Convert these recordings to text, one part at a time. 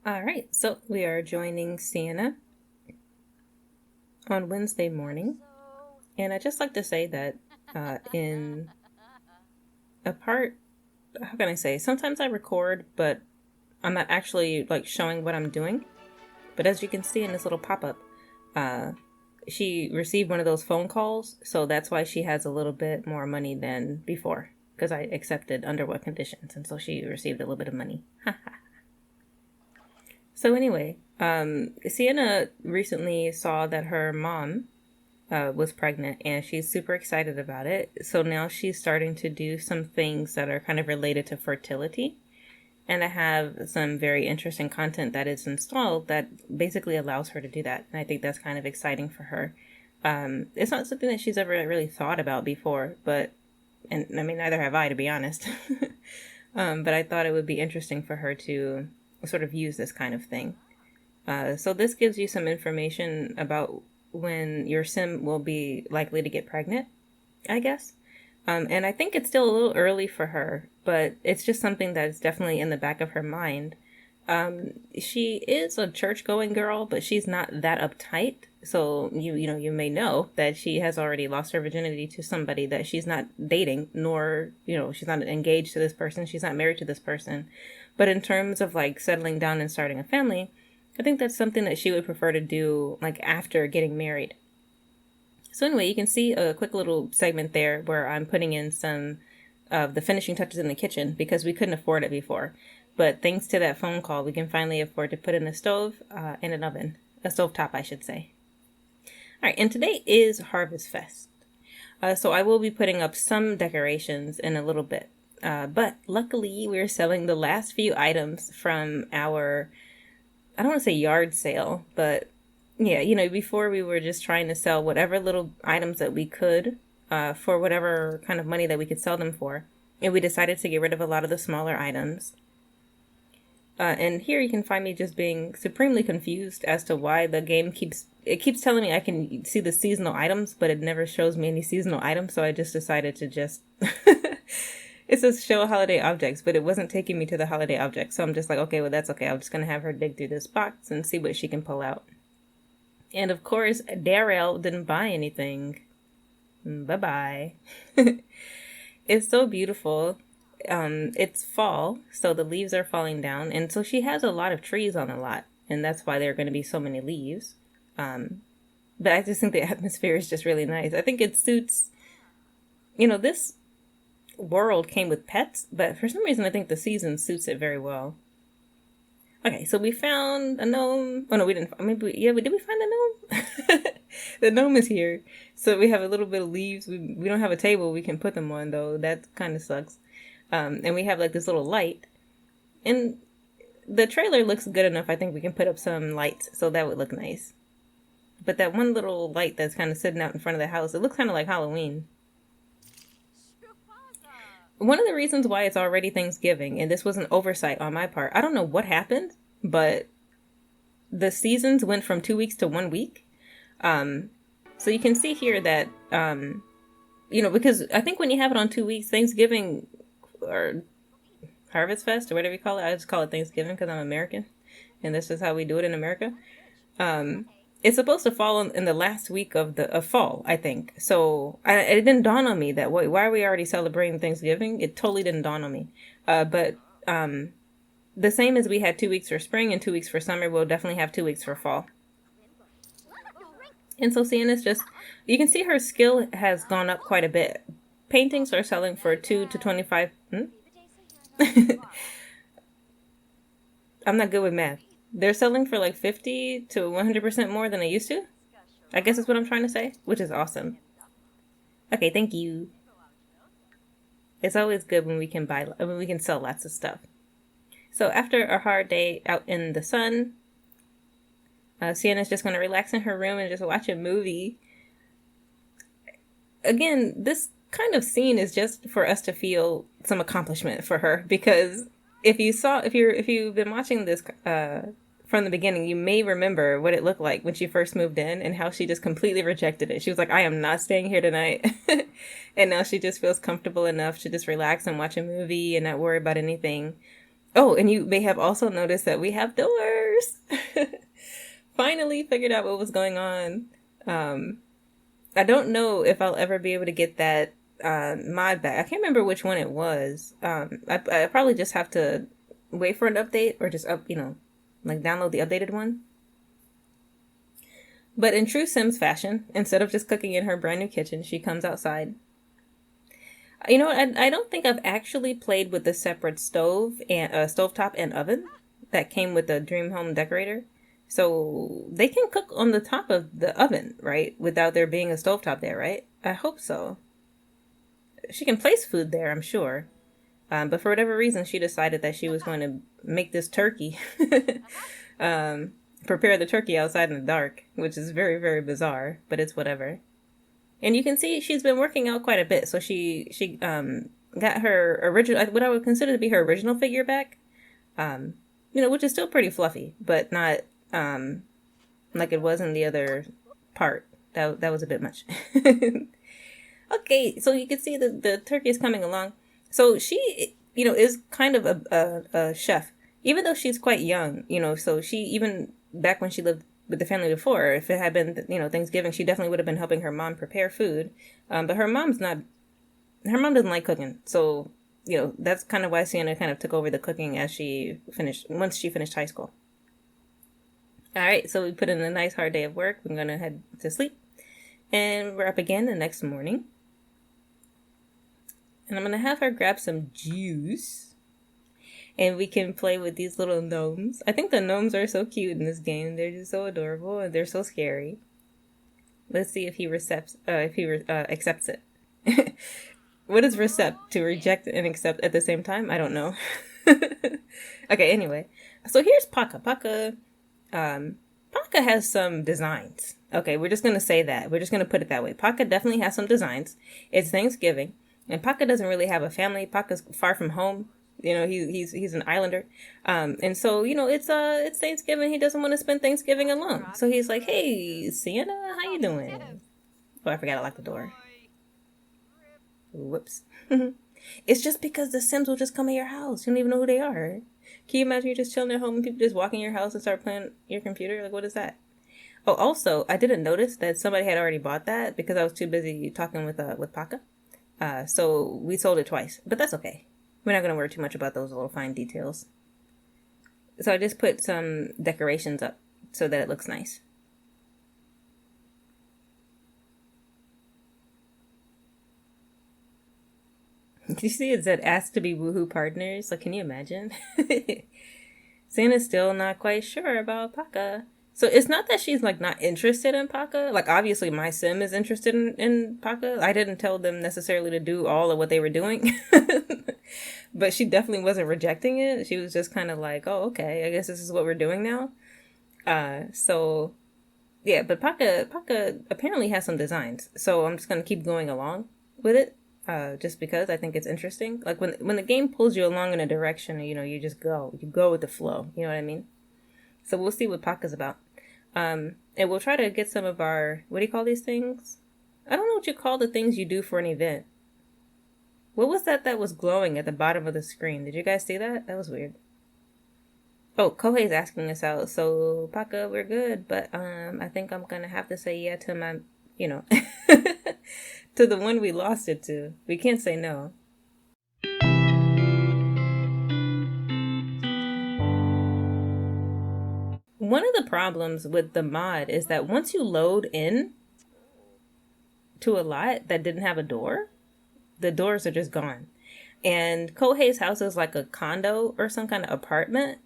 All right, so we are joining Sienna on Wednesday morning, and I'd just like to say that in a part, how can I say? Sometimes I record, but I'm not actually like showing what I'm doing. But as you can see in this little pop-up, uh, she received one of those phone calls, so that's why she has a little bit more money than before, because I accepted under what conditions, and so she received a little bit of money. So anyway, Sienna recently saw that her mom was pregnant and she's super excited about it. So now she's starting to do some things that are kind of related to fertility. And I have some very interesting content that is installed that basically allows her to do that. And I think that's kind of exciting for her. It's not something that she's ever really thought about before, and I mean, neither have I, to be honest. But I thought it would be interesting for her to sort of use this kind of thing. So this gives you some information about when your sim will be likely to get pregnant, I guess. And I think it's still a little early for her, but it's just something that's definitely in the back of her mind. She is a church-going girl, but she's not that uptight. So you may know that she has already lost her virginity to somebody that she's not dating, nor, she's not engaged to this person. She's not married to this person. But in terms of like settling down and starting a family, I think that's something that she would prefer to do like after getting married. So anyway, you can see a quick little segment there where I'm putting in some of the finishing touches in the kitchen because we couldn't afford it before. But thanks to that phone call, we can finally afford to put in a stove and an oven. A stovetop, I should say. All right, and today is Harvest Fest. So I will be putting up some decorations in a little bit. But luckily, we're selling the last few items from our, I don't want to say yard sale, but yeah, before we were just trying to sell whatever little items that we could for whatever kind of money that we could sell them for. And we decided to get rid of a lot of the smaller items. And here you can find me just being supremely confused as to why the game keeps telling me I can see the seasonal items, but it never shows me any seasonal items. So I just decided to just, it says show holiday objects, but it wasn't taking me to the holiday objects. So I'm just like, okay, well, that's okay. I'm just going to have her dig through this box and see what she can pull out. And of course, Darrell didn't buy anything. Bye-bye. It's so beautiful. It's fall, so the leaves are falling down. And so she has a lot of trees on the lot. And that's why there are going to be so many leaves. But I just think the atmosphere is just really nice. I think it suits, this world came with pets, but for some reason I think the season suits it very well. Okay, so we found a gnome. Oh no, we didn't. Maybe did we find the gnome? The gnome is here. So we have a little bit of leaves. We don't have a table we can put them on though. That kind of sucks. And we have like this little light. And the trailer looks good enough. I think we can put up some lights, so that would look nice. But that one little light that's kind of sitting out in front of the house, it looks kind of like Halloween. One of the reasons why it's already Thanksgiving, and this was an oversight on my part, I don't know what happened, but the seasons went from 2 weeks to 1 week. So you can see here that, because I think when you have it on 2 weeks, Thanksgiving or Harvest Fest or whatever you call it, I just call it Thanksgiving because I'm American, and this is how we do it in America. It's supposed to fall in the last week of fall, I think. So it didn't dawn on me that why are we already celebrating Thanksgiving? It totally didn't dawn on me. But the same as we had 2 weeks for spring and 2 weeks for summer, we'll definitely have 2 weeks for fall. And so Sienna's just, you can see her skill has gone up quite a bit. Paintings are selling for 2 to 25. I'm not good with math. They're selling for like 50 to 100% more than they used to. I guess that's what I'm trying to say, which is awesome. Okay, thank you. It's always good when we can sell lots of stuff. So after a hard day out in the sun, Sienna's just going to relax in her room and just watch a movie. Again, this kind of scene is just for us to feel some accomplishment for her, because if you've been watching this from the beginning, you may remember what it looked like when she first moved in and how she just completely rejected it. She was like, I am not staying here tonight. And now she just feels comfortable enough to just relax and watch a movie and not worry about anything. Oh, and you may have also noticed that we have doors. Finally figured out what was going on. I don't know if I'll ever be able to get that mod back. I can't remember which one it was. I probably just have to wait for an update or just like download the updated one. But in true Sims fashion, instead of just cooking in her brand new kitchen, she comes outside. You know what? I don't think I've actually played with the separate stove and stovetop and oven that came with the Dream Home Decorator. So they can cook on the top of the oven, right? Without there being a stovetop there, right? I hope so. She can place food there, I'm sure. But for whatever reason, she decided that she was going to make this turkey. Prepare the turkey outside in the dark, which is very, very bizarre, but it's whatever. And you can see she's been working out quite a bit. So she got her original, what I would consider to be her original figure back. Which is still pretty fluffy, but not like it was in the other part. That was a bit much. Okay, so you can see the turkey is coming along. So she, is kind of a chef, even though she's quite young, so she, even back when she lived with the family before, if it had been, Thanksgiving, she definitely would have been helping her mom prepare food. But her mom doesn't like cooking. So, that's kind of why Sienna kind of took over the cooking once she finished high school. All right, so we put in a nice hard day of work. We're going to head to sleep. And we're up again the next morning. And I'm going to have her grab some juice. And we can play with these little gnomes. I think the gnomes are so cute in this game. They're just so adorable and they're so scary. Let's see if he accepts it. What is recept? To reject and accept at the same time? I don't know. Okay, anyway. So here's Paka. Paka has some designs. Okay, we're just going to say that. We're just going to put it that way. Paka definitely has some designs. It's Thanksgiving. And Paka doesn't really have a family. Paka's far from home. He's an islander. And so, it's Thanksgiving. He doesn't want to spend Thanksgiving alone. So he's like, hey, Sienna, how you doing? Oh, I forgot to lock the door. Whoops. It's just because the Sims will just come in your house. You don't even know who they are. Can you imagine you're just chilling at home and people just walk in your house and start playing your computer? Like, what is that? Oh, also, I didn't notice that somebody had already bought that because I was too busy talking with Paka. So we sold it twice, but that's okay. We're not going to worry too much about those little fine details. So I just put some decorations up so that it looks nice. Did you see it said asked to be woohoo partners? Like, can you imagine? Santa's still not quite sure about Paka. So it's not that she's like not interested in Paka. Like, obviously my sim is interested in Paka. I didn't tell them necessarily to do all of what they were doing. But she definitely wasn't rejecting it. She was just kind of like, oh, okay, I guess this is what we're doing now. So yeah, but Paka apparently has some designs. So I'm just going to keep going along with it. Just because I think it's interesting. Like when the game pulls you along in a direction, you just go. You go with the flow. You know what I mean? So we'll see what Paka's about. And we'll try to get some of our, what do you call these things? I don't know what you call the things you do for an event. What was that was glowing at the bottom of the screen? Did you guys see that? That was weird. Oh, Kohei's asking us out. So, Paka, we're good. But I think I'm going to have to say yeah to my, to the one we lost it to. We can't say no. One of the problems with the mod is that once you load in to a lot that didn't have a door, the doors are just gone. And Kohei's house is like a condo or some kind of apartment,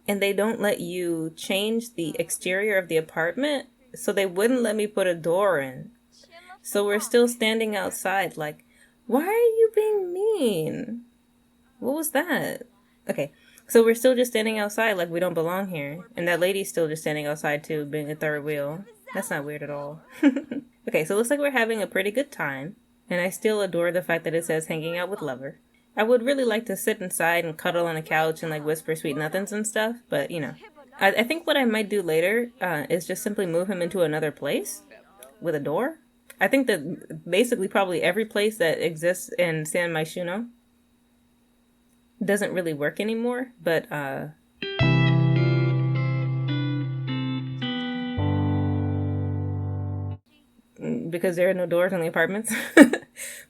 and they don't let you change the exterior of the apartment, so they wouldn't let me put a door in. So we're still standing outside like, why are you being mean? What was that? Okay, so we're still just standing outside like we don't belong here. And that lady's still just standing outside too, being a third wheel. That's not weird at all. Okay, so it looks like we're having a pretty good time. And I still adore the fact that it says hanging out with lover. I would really like to sit inside and cuddle on the couch and like whisper sweet nothings and stuff. But, I think what I might do later is just simply move him into another place with a door. I think that basically probably every place that exists in San Myshuno doesn't really work anymore, but because there are no doors in the apartments.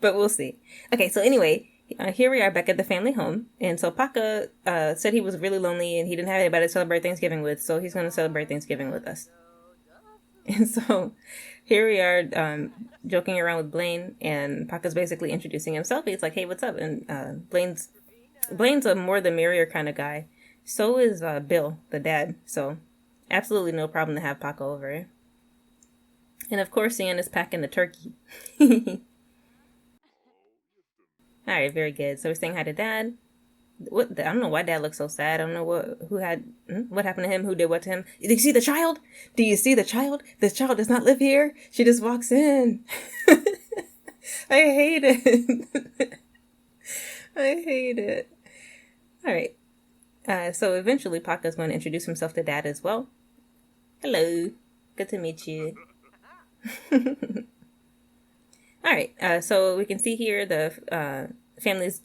But we'll see. Okay, so anyway, here we are back at the family home. And so Paka said he was really lonely and he didn't have anybody to celebrate Thanksgiving with, so he's going to celebrate Thanksgiving with us. And so here we are joking around with Blaine, and Paka's basically introducing himself. He's like, hey, what's up? And Blaine's a more the merrier kind of guy. So is Bill, the dad. So absolutely no problem to have Paka over. And of course, Sienna's packing the turkey. All right, very good. So we're saying hi to Dad. What? I don't know why Dad looks so sad. I don't know what happened to him. Who did what to him? Do you see the child? Do you see the child? The child does not live here. She just walks in. I hate it. I hate it. All right. So eventually, Paka's going to introduce himself to Dad as well. Hello. Good to meet you. All right, so we can see here the family's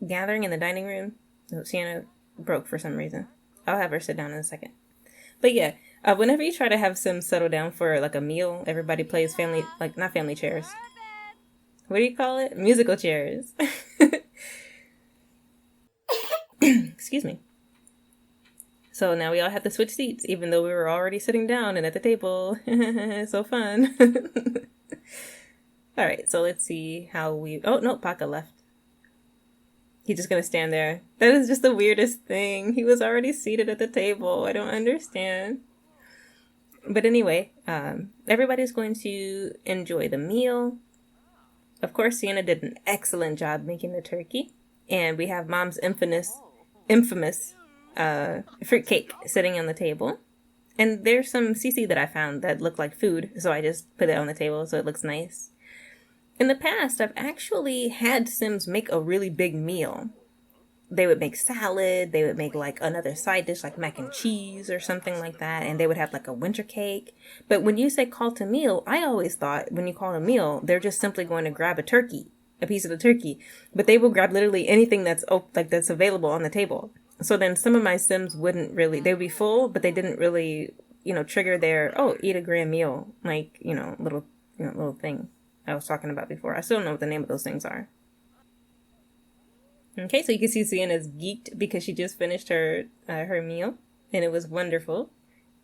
gathering in the dining room. Oh, Sienna broke for some reason. I'll have her sit down in a second. But yeah, whenever you try to have Sims settle down for like a meal, everybody plays family, like not family chairs. What do you call it? Musical chairs. Excuse me. So now we all have to switch seats, even though we were already sitting down and at the table. So fun. All right, so let's see how we... Oh, no, Paka left. He's just going to stand there. That is just the weirdest thing. He was already seated at the table. I don't understand. But anyway, everybody's going to enjoy the meal. Of course, Sienna did an excellent job making the turkey. And we have Mom's infamous fruitcake sitting on the table. And there's some CC that I found that looked like food, so I just put it on the table so it looks nice. In the past, I've actually had Sims make a really big meal. They would make salad, they would make like another side dish like mac and cheese or something like that, and they would have like a winter cake. But when you say call to meal, I always thought when you call a meal, they're just simply going to grab a piece of the turkey. But they will grab literally anything that's that's available on the table. So then some of my Sims wouldn't really, they would be full, but they didn't really, trigger their, eat a grand meal, like, little thing I was talking about before. I still don't know what the name of those things are. Okay, so you can see Sienna's geeked because she just finished her meal, and it was wonderful.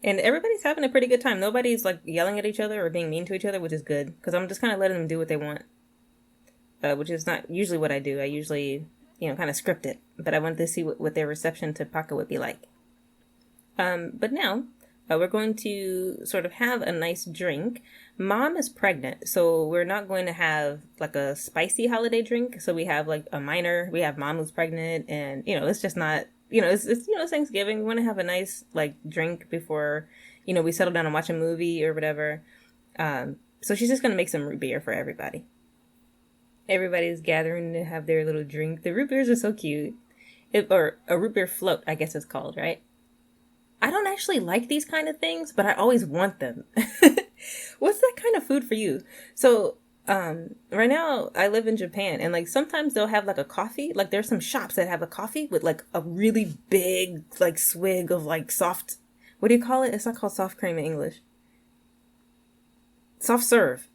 And everybody's having a pretty good time. Nobody's like yelling at each other or being mean to each other, which is good, because I'm just kind of letting them do what they want, which is not usually what I do. I usually, kind of script it, but I wanted to see what their reception to Paka would be like. But now we're going to sort of have a nice drink. Mom is pregnant, so we're not going to have like a spicy holiday drink. So we have like a minor. We have Mom who's pregnant, and it's just not. It's Thanksgiving. We want to have a nice like drink before we settle down and watch a movie or whatever. So she's just gonna make some root beer for everybody. Everybody's gathering to have their little drink. The root beers are so cute. Or a root beer float, I guess it's called, right? I don't actually like these kind of things, but I always want them. What's that kind of food for you? So, right now I live in Japan, and like sometimes they'll have like a coffee. Like there's some shops that have a coffee with like a really big like swig of like soft, what do you call it? It's not called soft cream in English. Soft serve.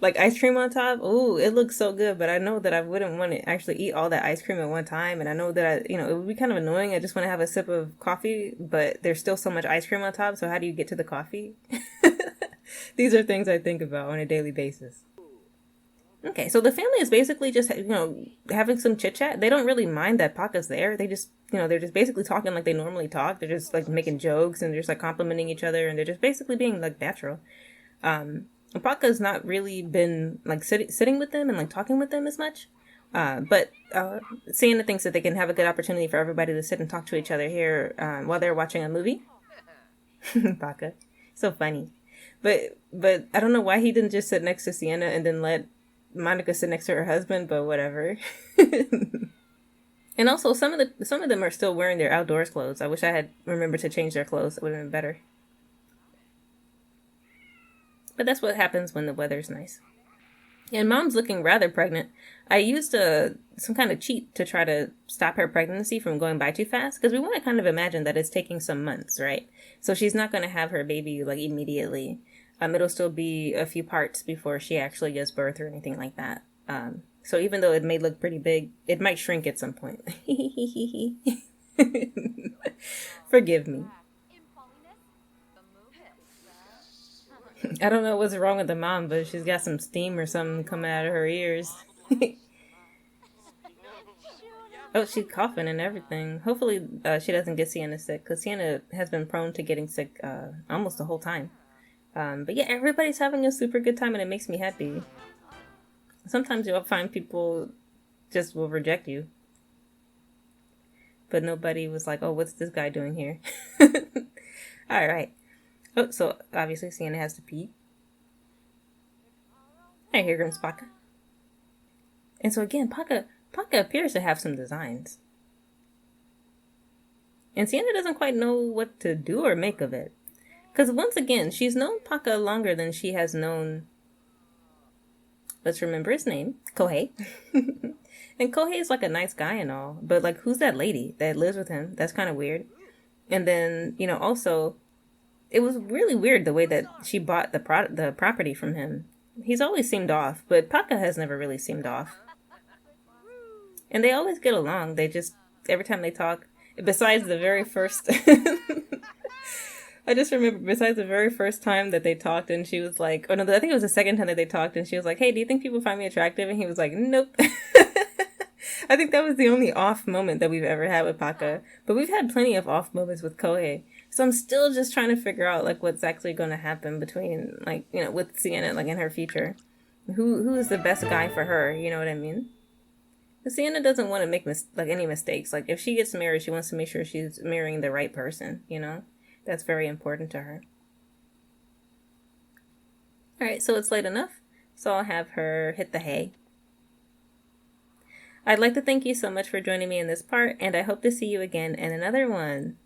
Like ice cream on top. Ooh, it looks so good, but I know that I wouldn't want to actually eat all that ice cream at one time, and I know that it would be kind of annoying. I just want to have a sip of coffee, but there's still so much ice cream on top, so how do you get to the coffee? These are things I think about on a daily basis. Okay, so the family is basically just having some chit chat. They don't really mind that Paka's there. They just they're just basically talking like they normally talk. They're just like making jokes, and they're just like complimenting each other, and they're just basically being like natural. Paka's not really been like sitting with them and like talking with them as much. But Sienna thinks that they can have a good opportunity for everybody to sit and talk to each other here while they're watching a movie. Paka, so funny. But I don't know why he didn't just sit next to Sienna and then let Monica sit next to her husband, but whatever. And also some of them are still wearing their outdoors clothes. I wish I had remembered to change their clothes. It would have been better. But that's what happens when the weather's nice. And mom's looking rather pregnant. I used some kind of cheat to try to stop her pregnancy from going by too fast, because we want to kind of imagine that it's taking some months, right? So she's not going to have her baby like immediately. It'll still be a few parts before she actually gives birth or anything like that. So even though it may look pretty big, it might shrink at some point. Forgive me. I don't know what's wrong with the mom, but she's got some steam or something coming out of her ears. Oh, she's coughing and everything. Hopefully, she doesn't get Sienna sick, because Sienna has been prone to getting sick almost the whole time. But yeah, everybody's having a super good time, and it makes me happy. Sometimes you'll find people just will reject you. But nobody was like, oh, what's this guy doing here? Alright. Oh, so obviously Sienna has to pee. Alright, here comes Paka. And so again, Paka appears to have some designs. And Sienna doesn't quite know what to do or make of it. Because once again, she's known Paka longer than she has known... Let's remember his name. Kohei. And Kohei is like a nice guy and all. But like, who's that lady that lives with him? That's kind of weird. And then, you know, also... It was really weird the way that she bought the property from him. He's always seemed off, but Paka has never really seemed off. And they always get along. They just, every time they talk, besides the very first... I just remember, besides the very first time that they talked, and she was like, oh no, I think it was the second time that they talked, and she was like, hey, do you think people find me attractive? And he was like, nope. I think that was the only off moment that we've ever had with Paka. But we've had plenty of off moments with Kohei. So I'm still just trying to figure out, like, what's actually going to happen between, like, you know, with Sienna, like, in her future. Who is the best guy for her, you know what I mean? Sienna doesn't want to make, any mistakes. Like, if she gets married, she wants to make sure she's marrying the right person, you know? That's very important to her. Alright, so it's late enough. So I'll have her hit the hay. I'd like to thank you so much for joining me in this part, and I hope to see you again in another one.